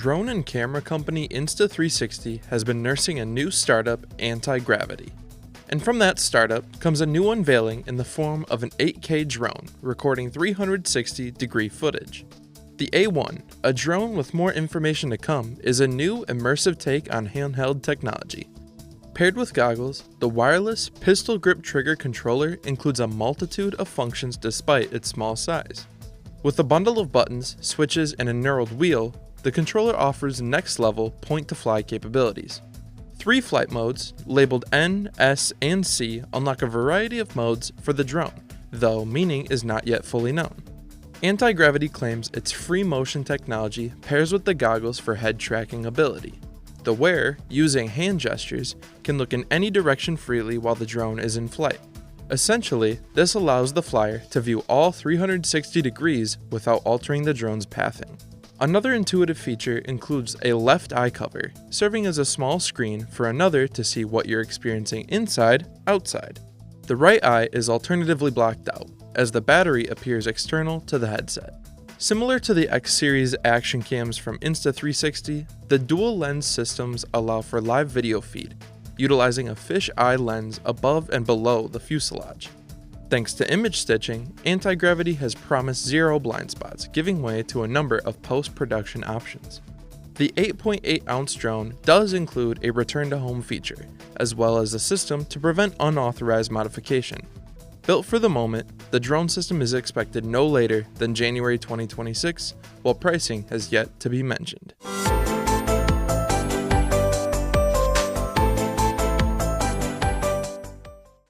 Drone and camera company Insta360 has been nursing a new startup, Antigravity. And from that startup comes a new unveiling in the form of an 8K drone recording 360-degree footage. The A1, a drone with more information to come, is a new immersive take on handheld technology. Paired with goggles, the wireless pistol grip trigger controller includes a multitude of functions despite its small size. With a bundle of buttons, switches, and a knurled wheel, the controller offers next-level point-to-fly capabilities. 3 flight modes, labeled N, S, and C, unlock a variety of modes for the drone, though meaning is not yet fully known. Antigravity claims its free motion technology pairs with the goggles for head tracking ability. The wearer, using hand gestures, can look in any direction freely while the drone is in flight. Essentially, this allows the flyer to view all 360 degrees without altering the drone's pathing. Another intuitive feature includes a left eye cover, serving as a small screen for another to see what you're experiencing inside, outside. The right eye is alternatively blocked out, as the battery appears external to the headset. Similar to the X-Series action cams from Insta360, the dual lens systems allow for live video feed, utilizing a fish-eye lens above and below the fuselage. Thanks to image stitching, Antigravity has promised 0 blind spots, giving way to a number of post-production options. The 8.8-ounce drone does include a return-to-home feature, as well as a system to prevent unauthorized modification. Built for the moment, the drone system is expected no later than January 2026, while pricing has yet to be mentioned.